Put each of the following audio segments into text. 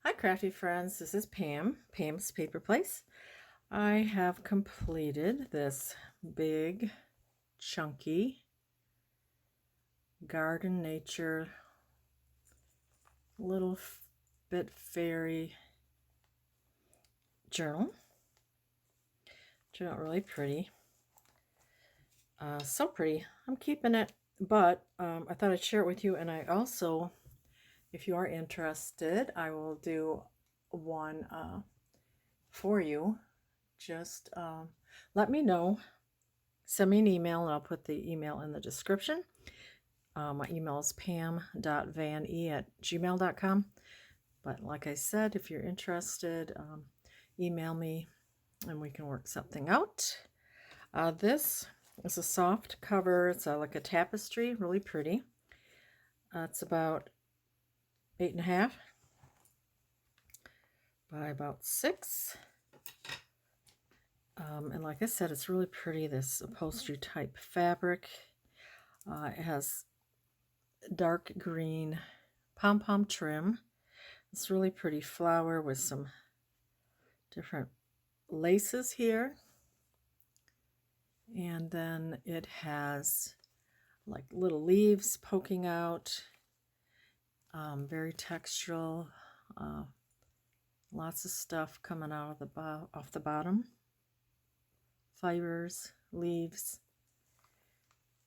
Hi crafty friends, this is Pam, Pam's Paper Place. I have completed this big, chunky, garden nature, little bit fairy journal. Turned out really pretty. So pretty. I'm keeping it, but I thought I'd share it with you, and I also, if you are interested, I will do one for you. Just let me know. Send me an email, and I'll put the email in the description. My email is pam.vane@gmail.com. But like I said, if you're interested, email me and we can work something out. This is a soft cover. It's like a tapestry, really pretty. It's about 8.5 by about 6. And like I said, it's really pretty, this upholstery type fabric. It has dark green pom-pom trim. It's really pretty flower with some different laces here. And then it has like little leaves poking out, very textural, lots of stuff coming out of off the bottom, fibers, leaves,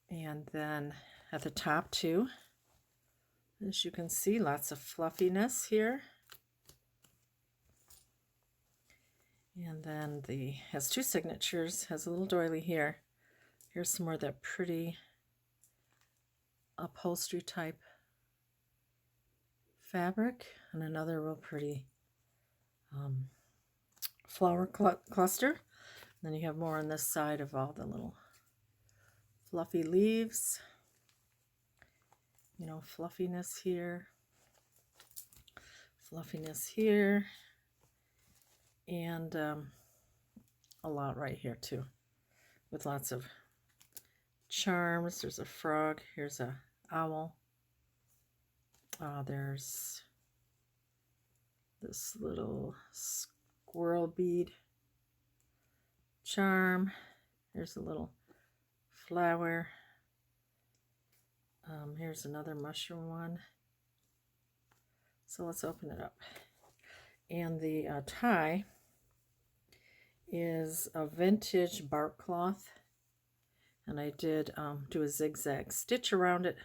and then at the top too, as you can see, lots of fluffiness here. And then has 2 signatures, has a little doily here. Here's some more of that pretty upholstery type fabric, and another real pretty flower cluster. And then you have more on this side of all the little fluffy leaves. You know, fluffiness here, and a lot right here too, with lots of charms. There's a frog, here's a owl, there's this little squirrel bead charm, here's a little flower, here's another mushroom one. So let's open it up. And the tie is a vintage bark cloth, and I did do a zigzag stitch around it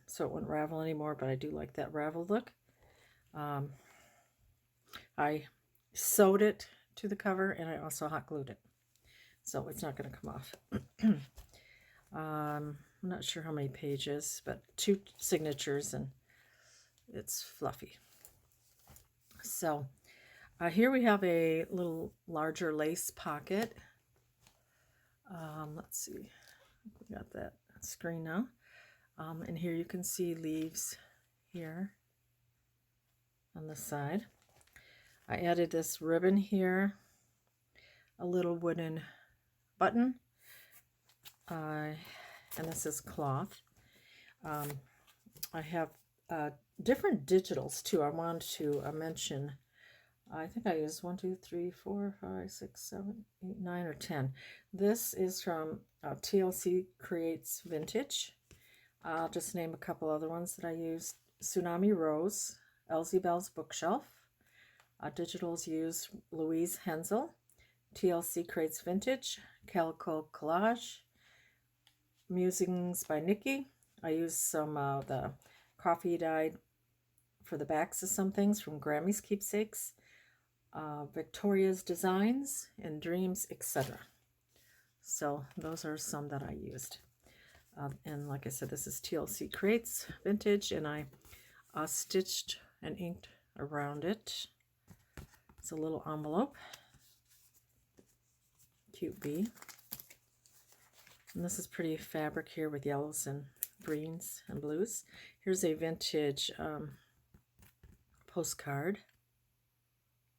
so it wouldn't ravel anymore, but I do like that ravel look. I sewed it to the cover, and I also hot glued it, so it's not going to come off. I'm not sure how many pages, but 2 signatures, and it's fluffy. So here we have a little larger lace pocket. Let's see, we got that screen now. And here you can see leaves here on the side. I added this ribbon here, a little wooden button, and this is cloth. I have different digitals too. I wanted to mention, I think I used 1, 2, 3, 4, 5, 6, 7, 8, 9, or 10. This is from TLC Creates Vintage. I'll just name a couple other ones that I used. Tsunami Rose, Elsie Bell's Bookshelf. Digitals used Louise Hensel, TLC Creates Vintage, Calico Collage, Musings by Nikki. I used some of the coffee dyed for the backs of some things from Grammy's Keepsakes, Victoria's Designs, and Dreams, etc. So those are some that I used. And like I said, this is TLC Creates Vintage, and I stitched and inked around it. It's a little envelope, cute bee. And this is pretty fabric here with yellows and greens and blues. Here's a vintage postcard,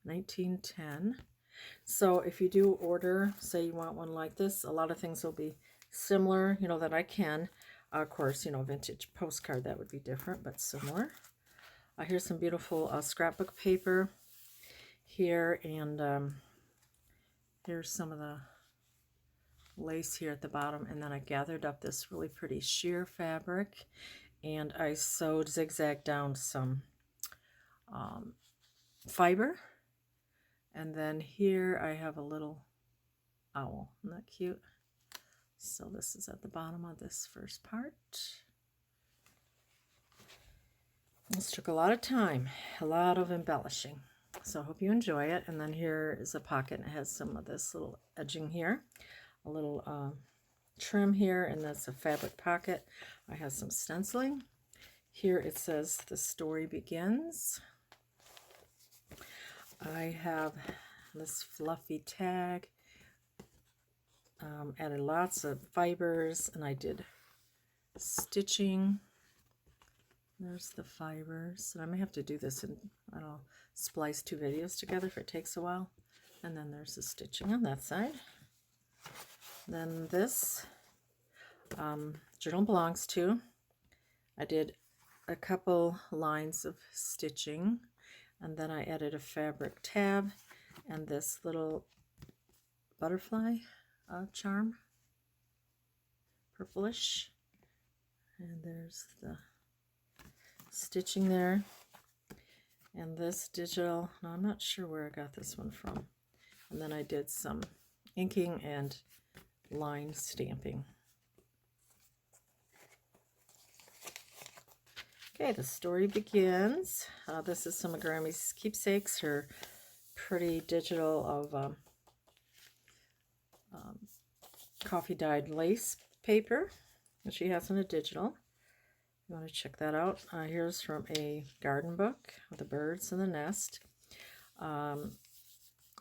1910. So if you do order, say you want one like this, a lot of things will be similar, you know, that I can. Of course, you know, vintage postcard, that would be different, but similar. Here's some beautiful scrapbook paper here, and here's some of the lace here at the bottom, and then I gathered up this really pretty sheer fabric, and I sewed zigzag down some fiber, and then here I have a little owl. Isn't that cute? So this is at the bottom of this first part. This took a lot of time, a lot of embellishing. So I hope you enjoy it. And then here is a pocket, and it has some of this little edging here, a little trim here, and that's a fabric pocket. I have some stenciling. Here it says the story begins. I have this fluffy tag. Added lots of fibers, and I did stitching. There's the fibers, and I may have to do this in, I don't know, splice 2 videos together if it takes a while. And then there's the stitching on that side. Then this journal belongs to. I did a couple lines of stitching, and then I added a fabric tab and this little butterfly charm, purplish, and there's the stitching there. And this digital, now I'm not sure where I got this one from. And then I did some inking and line stamping. Okay, the story begins. This is some of Grammy's keepsakes, her pretty digital of coffee dyed lace paper that she has in a digital. You want to check that out. Here's from a garden book with the birds in the nest.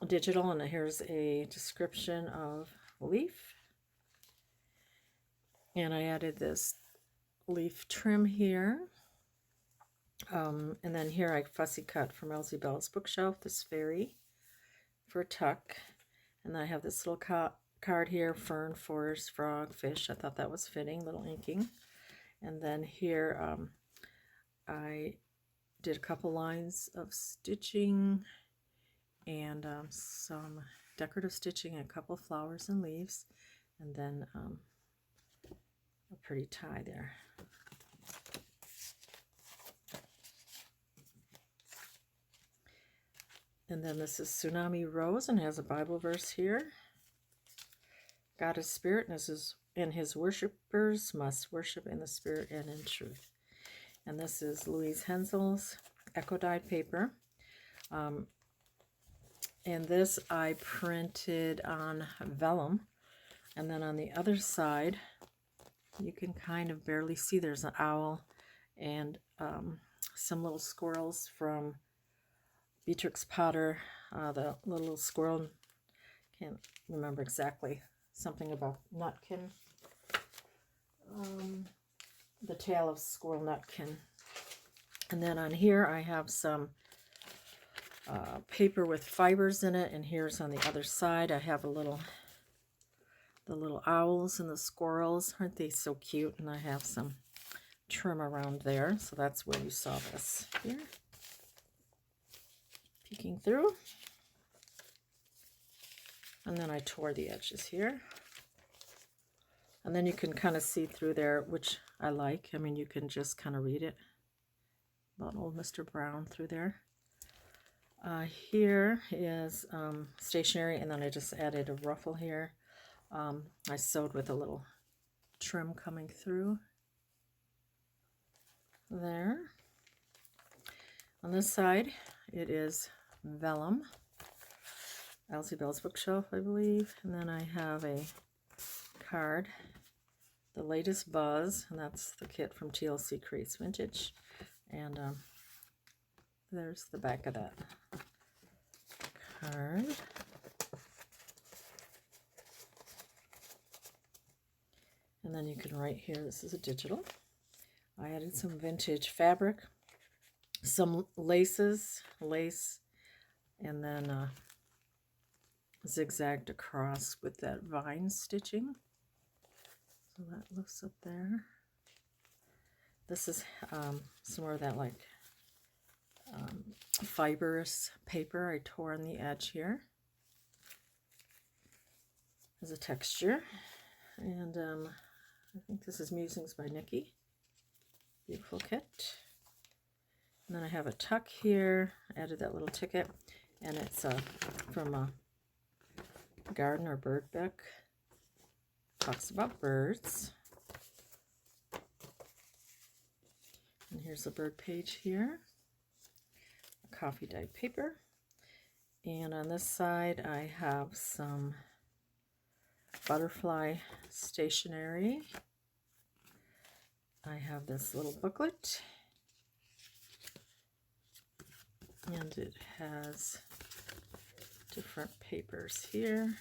Digital, and here's a description of a leaf. And I added this leaf trim here. And then here I fussy cut from Elsie Bell's bookshelf, this fairy for a tuck. And then I have this little card here, fern, forest, frog, fish. I thought that was fitting, little inking. And then here I did a couple lines of stitching and some decorative stitching, and a couple flowers and leaves, and then a pretty tie there. And then this is Tsunami Rose, and has a Bible verse here. God is spirit, and his worshipers must worship in the spirit and in truth. And this is Louise Hensel's Echo Dyed paper. And this I printed on vellum. And then on the other side, you can kind of barely see there's an owl and some little squirrels from Beatrix Potter. The little squirrel, can't remember exactly, something about Nutkin. The tail of Squirrel Nutkin. And then on here I have some paper with fibers in it, and here's on the other side I have the little owls and the squirrels. Aren't they so cute? And I have some trim around there, so that's where you saw this here. Peeking through. And then I tore the edges here. And then you can kind of see through there, which I like. I mean, you can just kind of read it about old Mr. Brown through there. Here is stationery, and then I just added a ruffle here. I sewed with a little trim coming through there. On this side, it is vellum, Elsie Bell's bookshelf, I believe. And then I have a card, The Latest Buzz, and that's the kit from TLC Creates Vintage. And there's the back of that card. And then you can write here, this is a digital. I added some vintage fabric, some lace, and then zigzagged across with that vine stitching. So that looks up there. This is some more of that like fibrous paper I tore on the edge here as a texture. And I think this is Musings by Nikki. Beautiful kit. And then I have a tuck here. I added that little ticket, and it's from a garden or bird book. Talks about birds. And here's a bird page here. A coffee dyed paper. And on this side I have some butterfly stationery. I have this little booklet. And it has different papers here.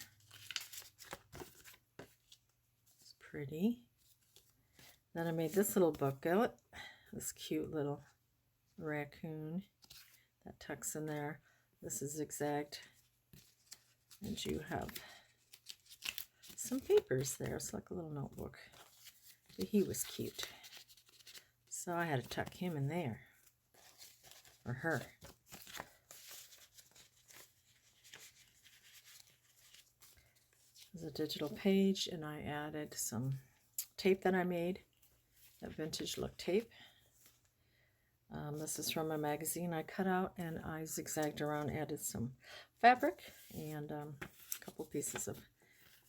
It's pretty. Then I made this little booklet, this cute little raccoon that tucks in there. This is zigzagged, and you have some papers there. It's like a little notebook. But he was cute, so I had to tuck him in there, or her. There's a digital page, and I added some tape that I made, that vintage look tape. This is from a magazine I cut out, and I zigzagged around, added some fabric, and a couple pieces of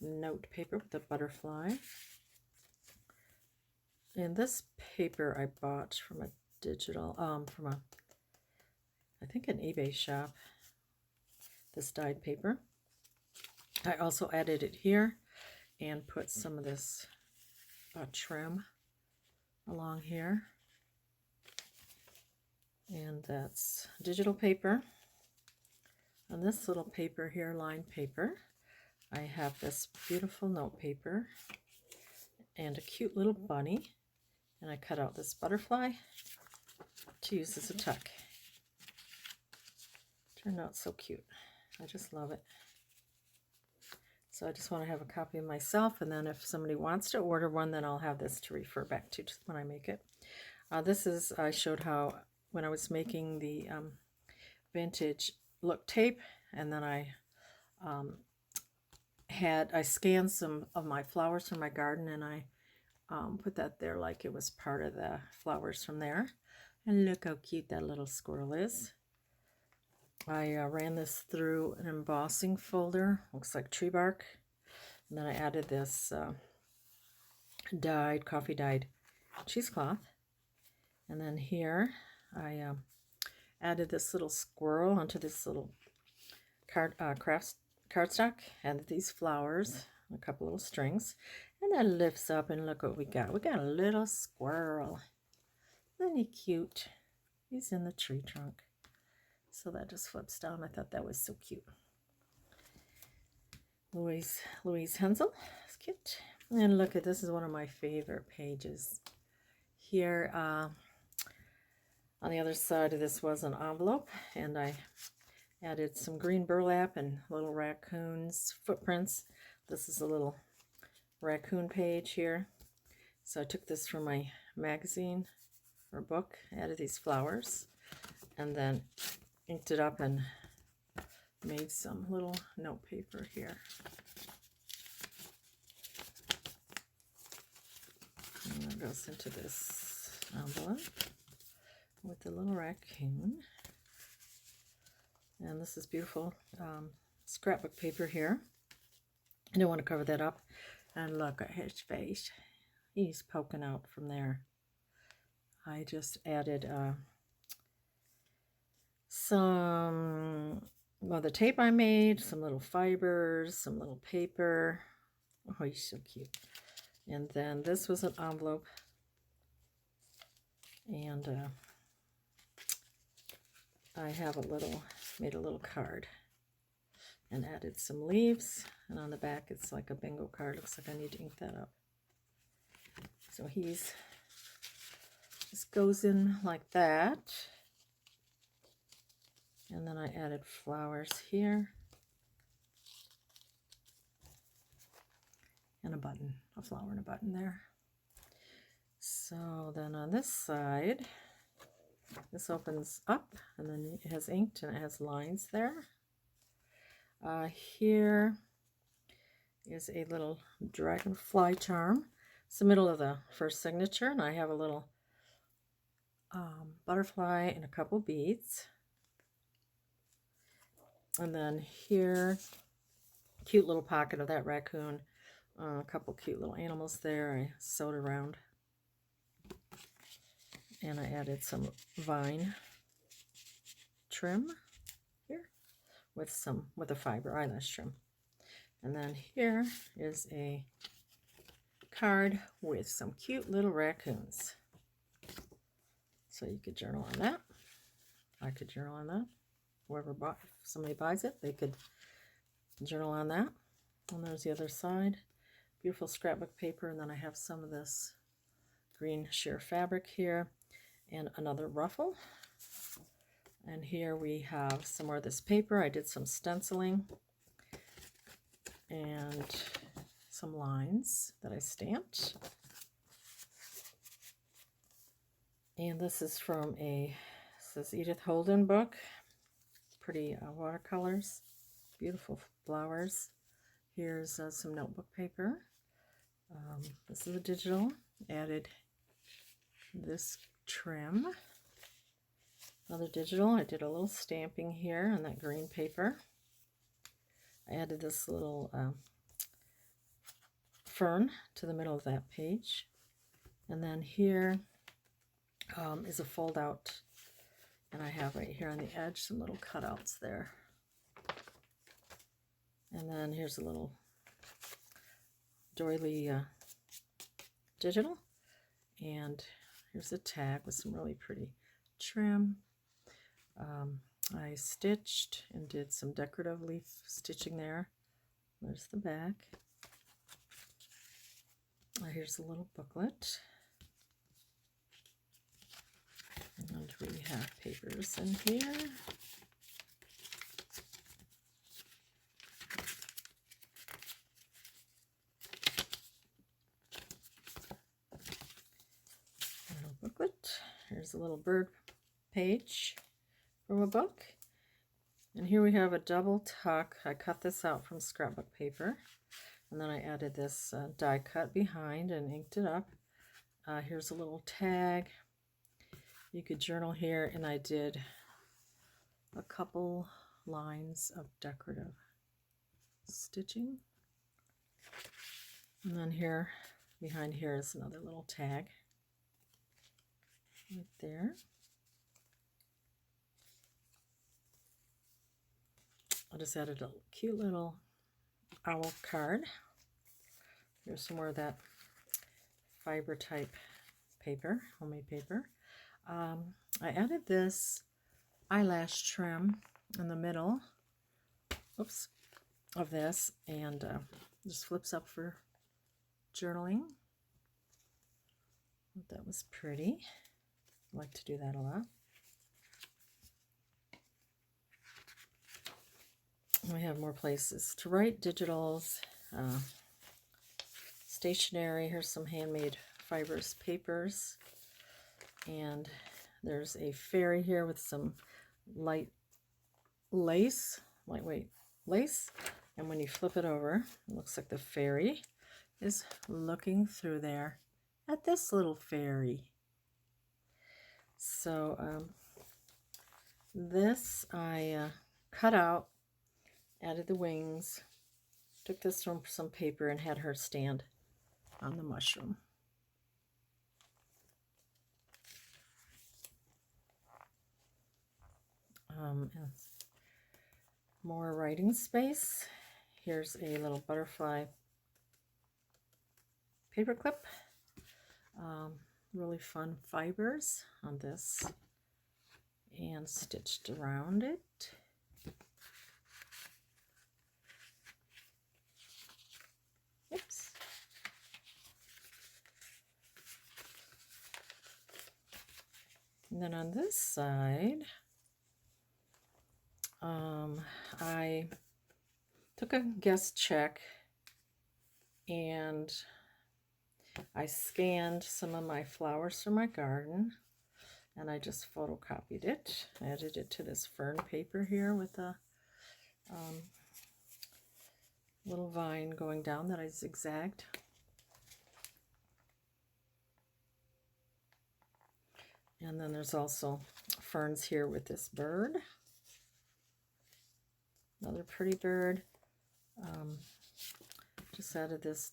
note paper with a butterfly. And this paper I bought from a digital, I think an eBay shop, this dyed paper. I also added it here and put some of this trim along here. And that's digital paper. On this little paper here, lined paper, I have this beautiful note paper and a cute little bunny. And I cut out this butterfly to use as a tuck. Turned out so cute. I just love it. So I just want to have a copy of myself, and then if somebody wants to order one, then I'll have this to refer back to when I make it. This is, I showed how when I was making the vintage look tape, and then I scanned some of my flowers from my garden, and I put that there like it was part of the flowers from there. And look how cute that little squirrel is. I ran this through an embossing folder, looks like tree bark, and then I added this coffee dyed cheesecloth. And then here I added this little squirrel onto this little cardstock, and these flowers, a couple little strings, and that lifts up, and look what we got. We got a little squirrel. Isn't he cute? He's in the tree trunk. So that just flips down. I thought that was so cute. Louise Hensel. It's cute. And look at this, is one of my favorite pages. Here on the other side of this was an envelope, and I added some green burlap and little raccoons' footprints. This is a little raccoon page here. So I took this from my magazine or book, added these flowers, and then inked it up and made some little note paper here. And that goes into this envelope with the little raccoon. And this is beautiful scrapbook paper here. I don't want to cover that up. And look at his face. He's poking out from there. I just added some other tape I made, some little fibers, some little paper. Oh, he's so cute. And then this was an envelope, and I have made a little card and added some leaves, and on the back it's like a bingo card. Looks like I need to ink that up. So this goes in like that. And then I added flowers here. And a button, a flower and a button there. So then on this side, This opens up, and then it has inked and it has lines there. Here is a little dragonfly charm. It's the middle of the first signature, and I have a little butterfly and a couple beads. And then here, cute little pocket of that raccoon. A couple cute little animals there I sewed around. And I added some vine trim here with a fiber eyelash trim. And then here is a card with some cute little raccoons. So you could journal on that. I could journal on that. Whoever bought, if somebody buys it, they could journal on that. And there's the other side. Beautiful scrapbook paper. And then I have some of this green sheer fabric here and another ruffle. And here we have some more of this paper. I did some stenciling and some lines that I stamped. And this is from this Edith Holden book. Pretty watercolors, beautiful flowers. Here's some notebook paper. This is a digital. Added this trim. Another digital. I did a little stamping here on that green paper. I added this little fern to the middle of that page. And then here is a fold out, and I have right here on the edge some little cutouts there. And then here's a little doily digital, and here's a tag with some really pretty trim. I stitched and did some decorative leaf stitching there. There's the back. Here's a little booklet. And we have papers in here. Little booklet. Here's a little bird page from a book. And here we have a double tuck. I cut this out from scrapbook paper. And then I added this die cut behind and inked it up. Here's a little tag. You could journal here, and I did a couple lines of decorative stitching. And then here, behind here is another little tag right there. I just added a cute little owl card. Here's some more of that fiber type paper, homemade paper. I added this eyelash trim in the middle, oops, of this, and just flips up for journaling. That was pretty. I like to do that a lot. We have more places to write, digitals, stationery. Here's some handmade fibrous papers. And there's a fairy here with some lightweight lace. And when you flip it over, it looks like the fairy is looking through there at this little fairy. So this I cut out, added the wings, took this from some paper and had her stand on the mushroom. More writing space. Here's a little butterfly paper clip. Really fun fibers on this and stitched around it. Oops. And then on this side, I took a guest check and I scanned some of my flowers from my garden, and I just photocopied it. I added it to this fern paper here with a little vine going down that I zigzagged. And then there's also ferns here with this bird. Another pretty bird. Just added this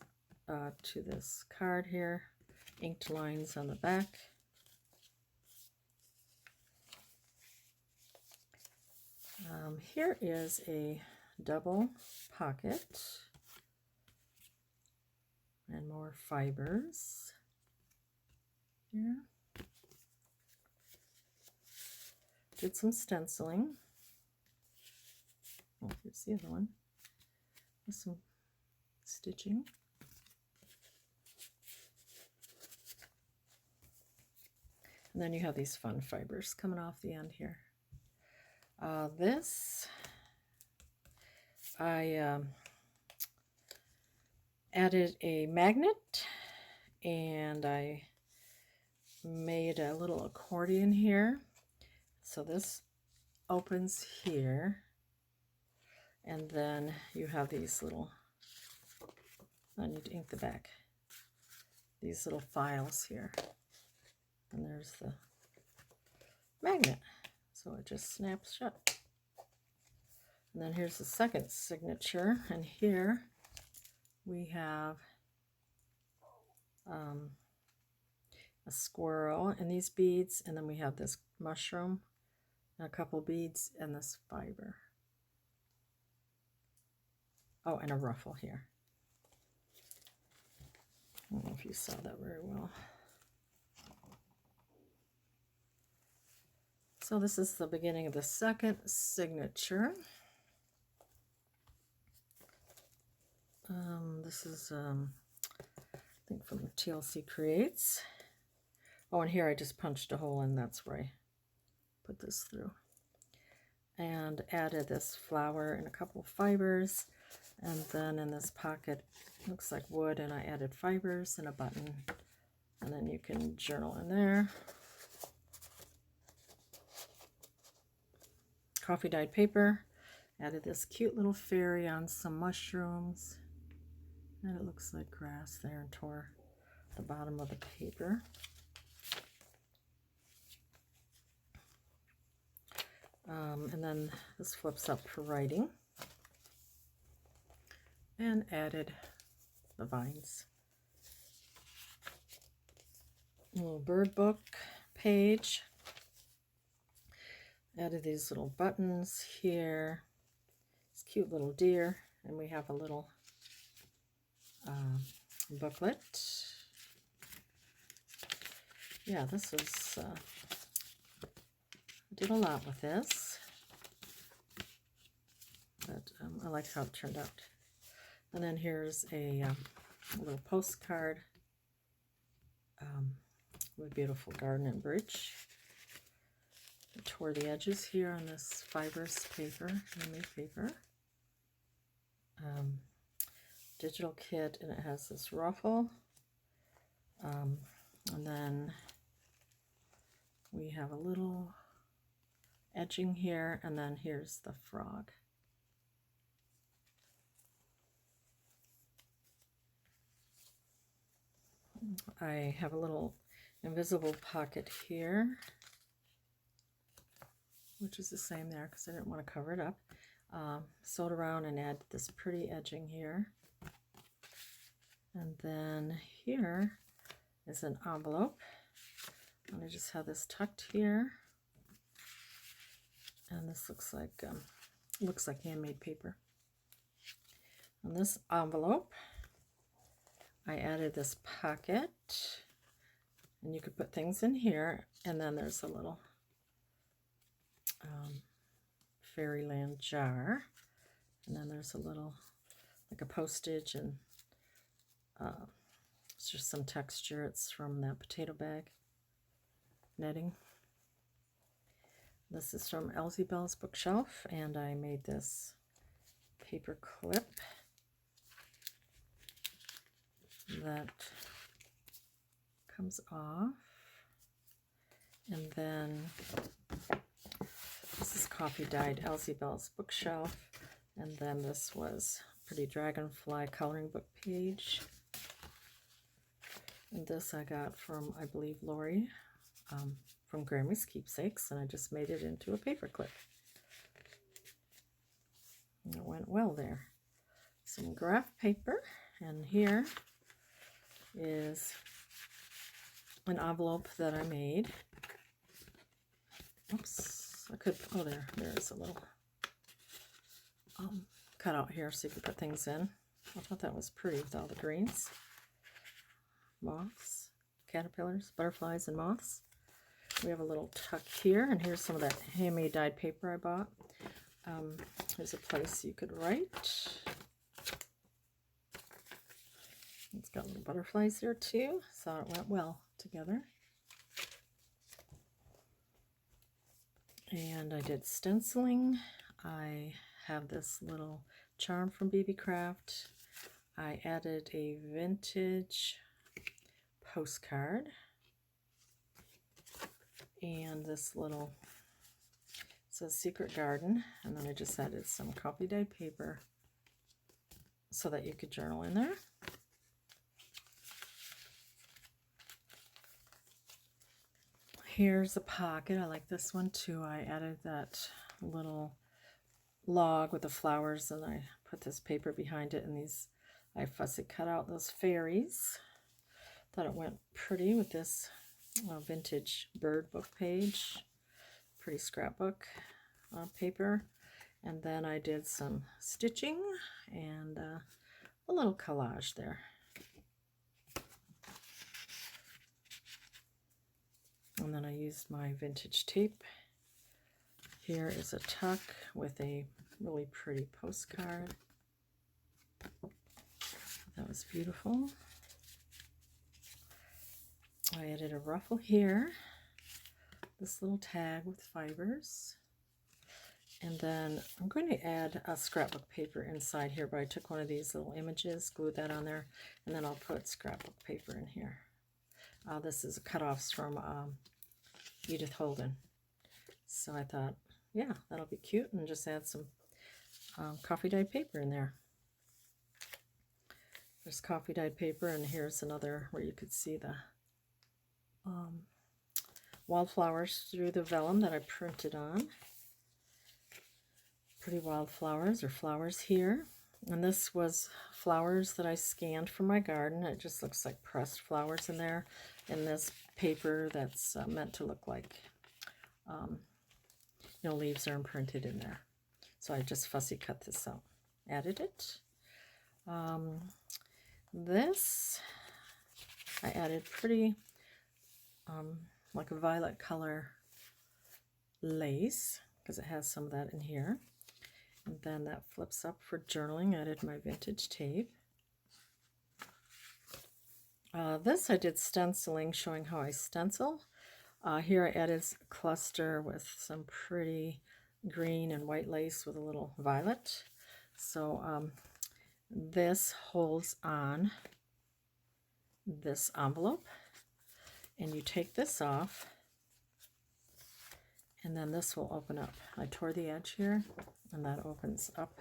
to this card here. Inked lines on the back. Here is a double pocket and more fibers here. Did some stenciling. Oh, here's the other one. With some stitching. And then you have these fun fibers coming off the end here. This, I added a magnet, and I made a little accordion here. So this opens here, and then you have these little, I need to ink the back, these little files here. And there's the magnet. So it just snaps shut. And then here's the second signature. And here we have a squirrel and these beads. And then we have this mushroom and a couple beads and this fiber. Oh, and a ruffle here. I don't know if you saw that very well. So this is the beginning of the second signature. This is, I think, from TLC Creates. Oh, and here I just punched a hole in. That's where I put this through. And added this flower and a couple of fibers. And then in this pocket, looks like wood, and I added fibers and a button. And then you can journal in there. Coffee dyed paper. Added this cute little fairy on some mushrooms. And it looks like grass there, and tore the bottom of the paper. And then this flips up for writing. And added the vines. A little bird book page. Added these little buttons here. This cute little deer. And we have a little booklet. Yeah, this was, I did a lot with this. But I like how it turned out. And then here's a little postcard with a beautiful garden and bridge. I tore the edges here on this fibrous paper, handmade paper. Digital kit, and it has this ruffle. And then we have a little edging here, and then here's the frog. I have a little invisible pocket here, which is the same there because I didn't want to cover it up. Sewed around and add this pretty edging here. And then here is an envelope. And I just have this tucked here. And this looks like handmade paper. On this envelope, I added this pocket, and you could put things in here, and then there's a little fairyland jar, and then there's a little, like a postage, and it's just some texture. It's from that potato bag netting. This is from Elsie Bell's bookshelf, and I made this paper clip that comes off, And then this is coffee dyed Elsie Bell's bookshelf. And then this was Pretty Dragonfly coloring book page. And this I got from, I believe, Lori from Grammy's Keepsakes. And I just made it into a paper clip. And it went well there. Some graph paper. And here is an envelope that I made. Oops, I could, oh there's a little cut out here so you can put things in. I thought that was pretty with all the greens. Moths, caterpillars, butterflies, and moths. We have a little tuck here, and here's some of that handmade dyed paper I bought. There's a place you could write. It's got little butterflies there too, so it went well together. And I did stenciling. I have this little charm from BB Craft. I added a vintage postcard. And this little, it says Secret Garden. And then I just added some coffee dyed paper so that you could journal in there. Here's a pocket. I like this one too. I added that little log with the flowers, and I put this paper behind it, and these, I fussy cut out those fairies. Thought it went pretty with this vintage bird book page. Pretty scrapbook paper. And then I did some stitching and a little collage there. And then I used my vintage tape. Here is a tuck with a really pretty postcard. That was beautiful. I added a ruffle here. This little tag with fibers. And then I'm going to add a scrapbook paper inside here, but I took one of these little images, glued that on there, and then I'll put scrapbook paper in here. This is cutoffs from Edith Holden. So I thought, yeah, that'll be cute, and just add some coffee dyed paper in there. There's coffee dyed paper, and here's another where you could see the wildflowers through the vellum that I printed on. Pretty wildflowers or flowers here. And this was flowers that I scanned from my garden. It just looks like pressed flowers in there. And this paper that's meant to look like, you know, leaves are imprinted in there. So I just fussy cut this out. Added it. This, I added pretty, like a violet color lace, because it has some of that in here. And then that flips up for journaling. I added my vintage tape. This I did stenciling, showing how I stencil. Here I added a cluster with some pretty green and white lace with a little violet. So this holds on this envelope, and you take this off, and then this will open up. I tore the edge here, and that opens up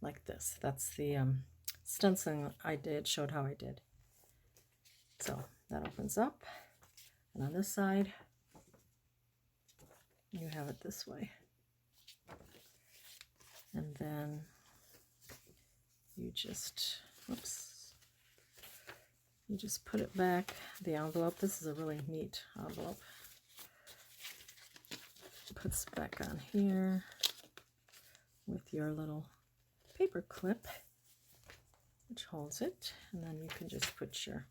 like this. That's the stenciling I did, showed how I did. So that opens up, and on this side, you have it this way. And then you just, oops, you just put it back, the envelope. This is a really neat envelope. Puts back on here with your little paper clip, which holds it, and then you can just put your,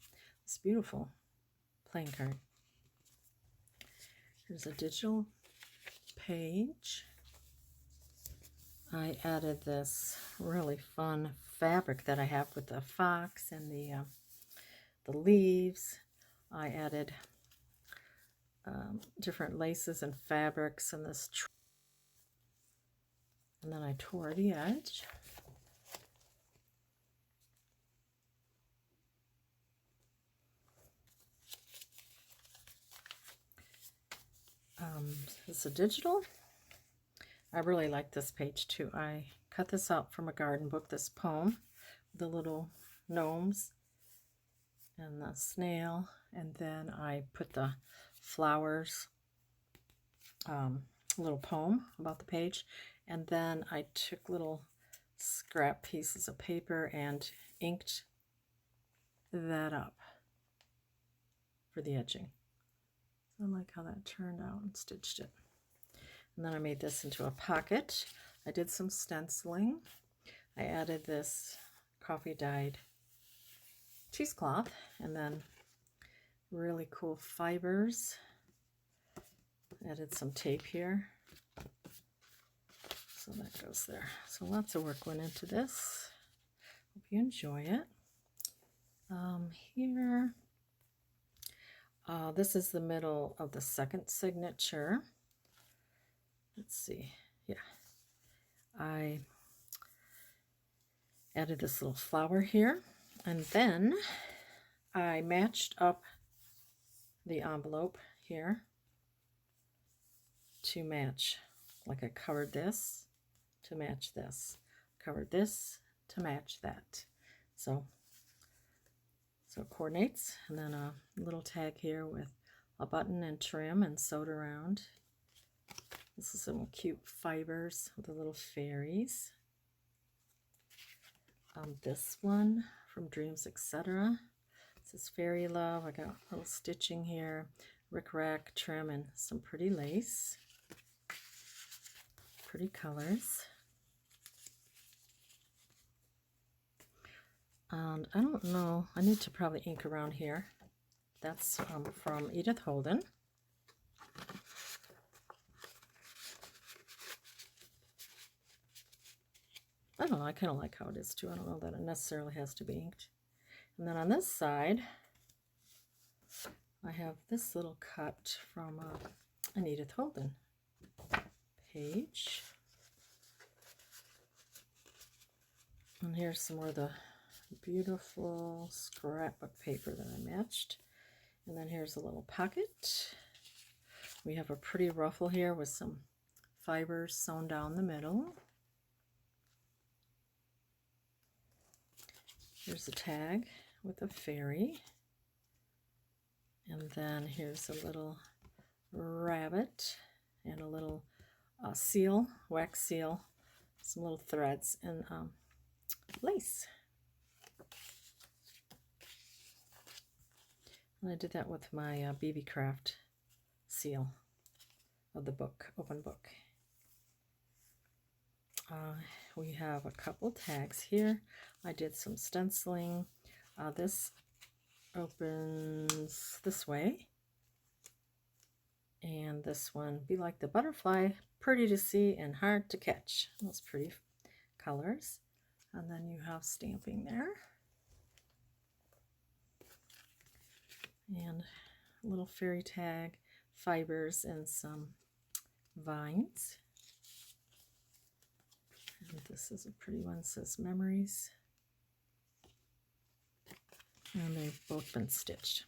this beautiful playing card. Here's a digital page. I added this really fun fabric that I have with the fox and the leaves. I added different laces and fabrics in this, and then I tore the edge. This is a digital. I really like this page too. I cut this out from a garden book, this poem, the little gnomes and the snail, and then I put the flowers, little poem about the page, and then I took little scrap pieces of paper and inked that up for the edging. I like how that turned out and stitched it. And then I made this into a pocket. I did some stenciling. I added this coffee dyed cheesecloth and then really cool fibers. Added some tape here. So that goes there. So lots of work went into this. Hope you enjoy it. Here, this is the middle of the second signature. Let's see. Yeah. I added this little flower here, and then I matched up the envelope here to match. Like I covered this to match this, covered this to match that. So it coordinates. And then a little tag here with a button and trim and sewed around. This is some cute fibers with the little fairies. This one from Dreams, Etc. This is Fairy Love. I got a little stitching here, rickrack, trim, and some pretty lace. Pretty colors. And I don't know, I need to probably ink around here. That's from Edith Holden. I don't know, I kind of like how it is too. I don't know that it necessarily has to be inked. And then on this side, I have this little cut from an Edith Holden page. And here's some more of the beautiful scrapbook paper that I matched. And then here's a little pocket. We have a pretty ruffle here with some fibers sewn down the middle. Here's a tag with a fairy. And then here's a little rabbit and a little seal, wax seal, some little threads, and lace. And I did that with my BB Craft seal of the book, open book. We have a couple tags here. I did some stenciling. This opens this way. And this one, Be Like the Butterfly, pretty to see and hard to catch. Those pretty colors. And then you have stamping there. And a little fairy tag, fibers, and some vines. And this is a pretty one, it says Memories. And they've both been stitched.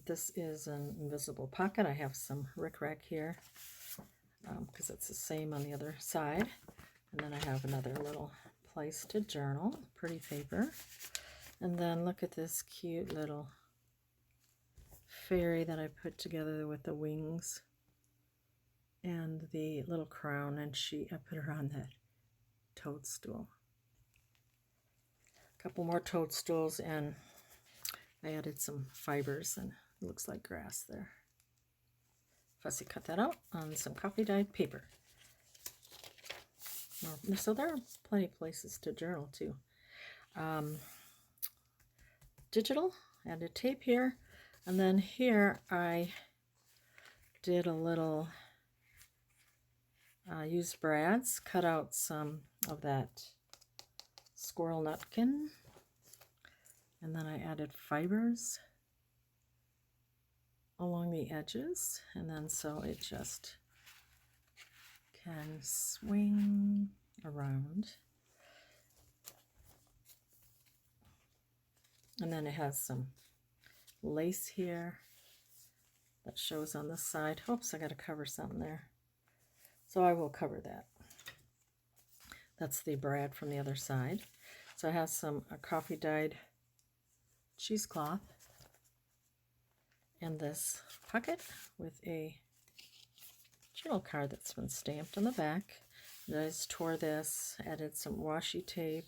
This is an invisible pocket. I have some rickrack here because it's the same on the other side. And then I have another little place to journal, pretty paper. And then look at this cute little fairy that I put together with the wings and the little crown, and I put her on that toadstool. A couple more toadstools, and I added some fibers, and it looks like grass there. Fussy cut that out on some coffee dyed paper. So there are plenty of places to journal too. Digital, added tape here, and then here I did a little used brads, cut out some of that squirrel nutkin, and then I added fibers along the edges, and then so it just can swing around. And then it has some lace here that shows on this side. Oops, I got to cover something there. So I will cover that. That's the brad from the other side. So I have some coffee dyed cheesecloth and this pocket with a journal card that's been stamped on the back. And I just tore this, added some washi tape.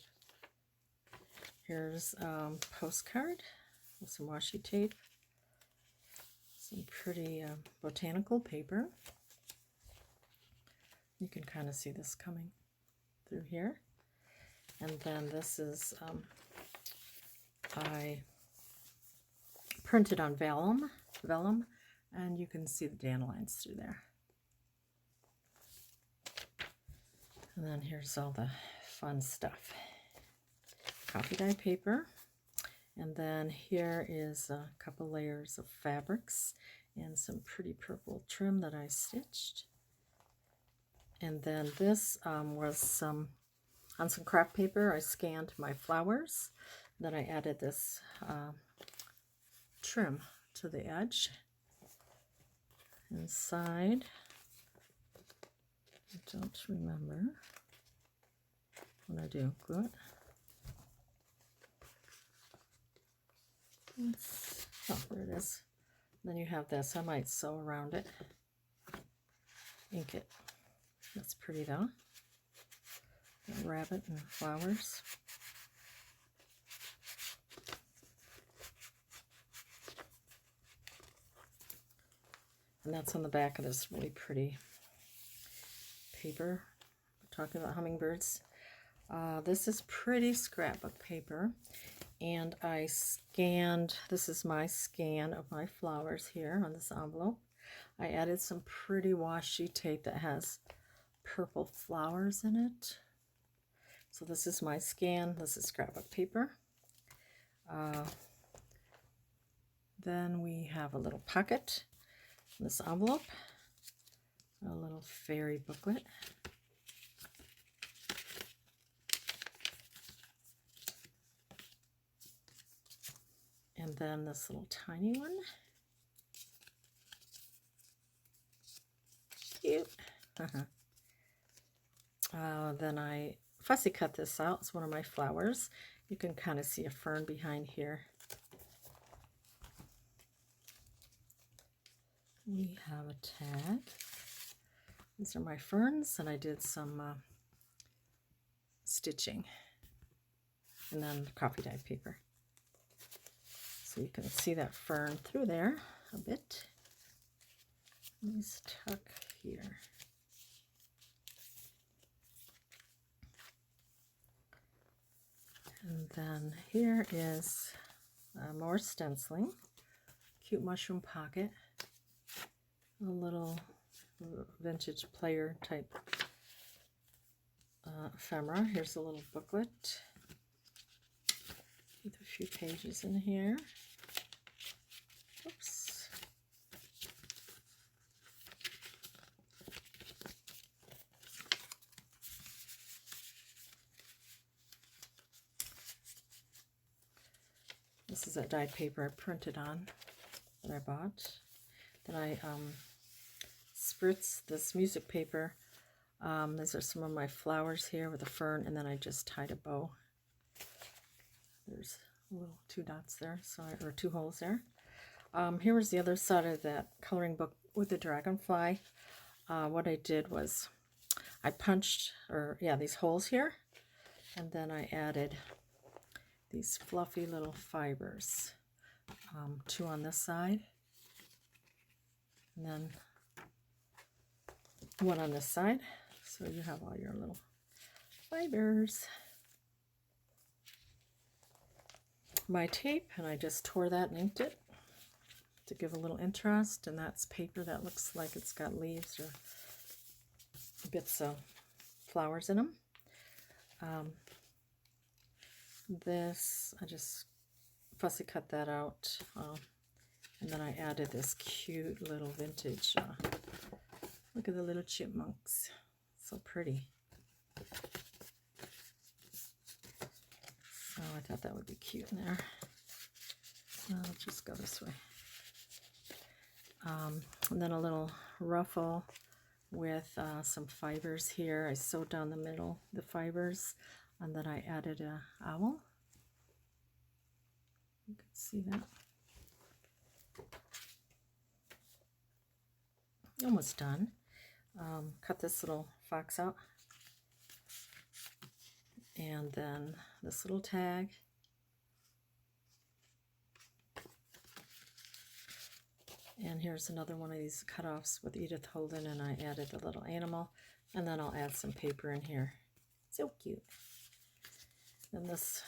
Here's a postcard with some washi tape, some pretty botanical paper. You can kind of see this coming through here. And then this is, I printed on vellum, and you can see the dandelions through there. And then here's all the fun stuff. Coffee dye paper. And then here is a couple layers of fabrics and some pretty purple trim that I stitched. And then this was on some craft paper. I scanned my flowers. Then I added this trim to the edge. Inside, I don't remember what I do. Glue it. Oh, there it is. Then you have this. I might sew around it. Ink it. That's pretty though. A rabbit and flowers. And that's on the back of this really pretty paper. We're talking about hummingbirds. This is pretty scrapbook paper. And I scanned, this is my scan of my flowers here on this envelope. I added some pretty washi tape that has purple flowers in it. So this is my scan. This is scrapbook paper. Then we have a little pocket in this envelope, a little fairy booklet. And then this little tiny one. Cute. Then I fussy cut this out. It's one of my flowers. You can kind of see a fern behind here. We have a tag. These are my ferns, and I did some stitching. And then coffee dye paper. So you can see that fern through there a bit. Let's tuck here. And then here is more stenciling. Cute mushroom pocket. A little vintage player type ephemera. Here's a little booklet with a few pages in here. Oops. This is that dyed paper I printed on that I bought. Then I spritz this music paper. These are some of my flowers here with a fern, and then I just tied a bow. There's a little 2 dots there, or 2 holes there. Here was the other side of that coloring book with the dragonfly. What I did was I punched, these holes here, and then I added these fluffy little fibers. 2 on this side, and then 1 on this side. So you have all your little fibers. My tape, and I just tore that and inked it to give a little interest, and that's paper that looks like it's got leaves or bits of flowers in them. This, I just fussy cut that out, and then I added this cute little vintage, look at the little chipmunks, so pretty. So I thought that would be cute in there. I'll just go this way. And then a little ruffle with some fibers here. I sewed down the middle, the fibers, and then I added a owl. You can see that. Almost done. Cut this little fox out. And then this little tag. And here's another one of these cutoffs with Edith Holden, and I added the little animal. And then I'll add some paper in here. So cute. And this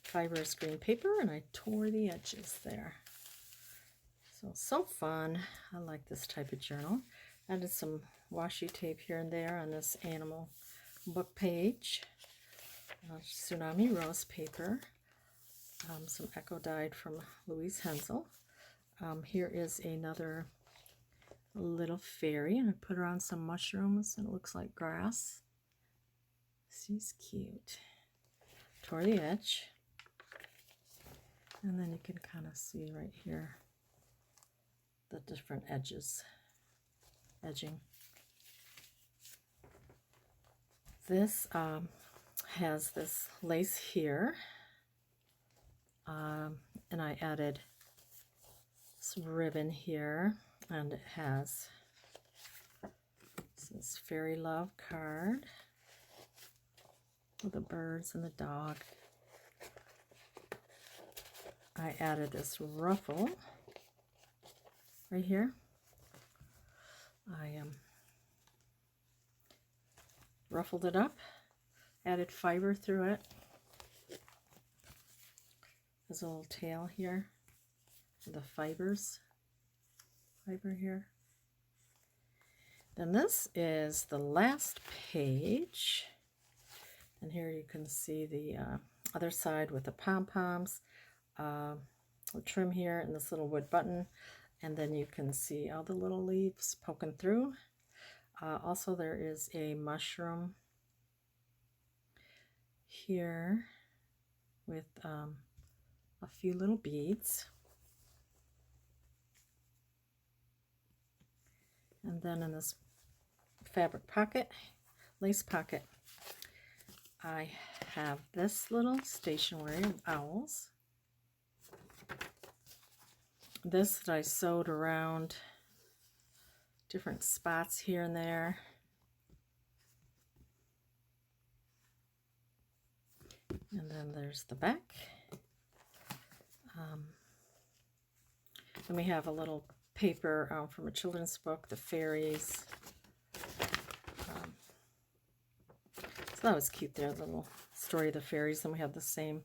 fibrous green paper, and I tore the edges there. So fun. I like this type of journal. Added some washi tape here and there on this animal book page. Tsunami rose paper. Some Echo dyed from Louise Hensel. Here is another little fairy, and I put her on some mushrooms, and it looks like grass. She's cute. Tore the edge. And then you can kind of see right here the different edging. This has this lace here, and I added some ribbon here, and it has this fairy love card with the birds and the dog. I added this ruffle right here. I ruffled it up, added fiber through it. There's a little tail here, the fiber here. Then this is the last page, and here you can see the other side with the pom-poms, the trim here, and this little wood button, and then you can see all the little leaves poking through. Also, there is a mushroom here with a few little beads. And then in this fabric pocket, lace pocket, I have this little stationery of owls. This that I sewed around different spots here and there. And then there's the back. Then we have a little paper from a children's book, The Fairies. So that was cute there, the little story of the fairies. And we have the same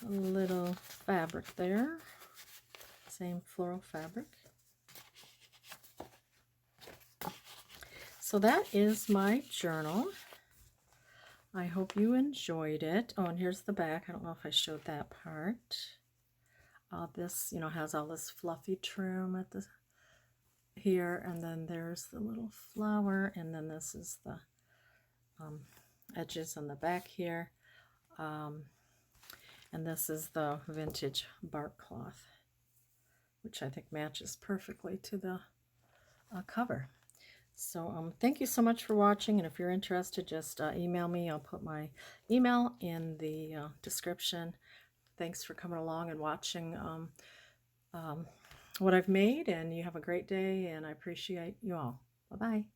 little fabric there, same floral fabric. So that is my journal. I hope you enjoyed it. Oh, and here's the back. I don't know if I showed that part. This, you know, has all this fluffy trim at the here, and then there's the little flower, and then this is the edges on the back here, and this is the vintage bark cloth, which I think matches perfectly to the cover. So thank you so much for watching, and if you're interested, just email me. I'll put my email in the description. Thanks for coming along and watching what I've made, and you have a great day, and I appreciate you all. Bye-bye.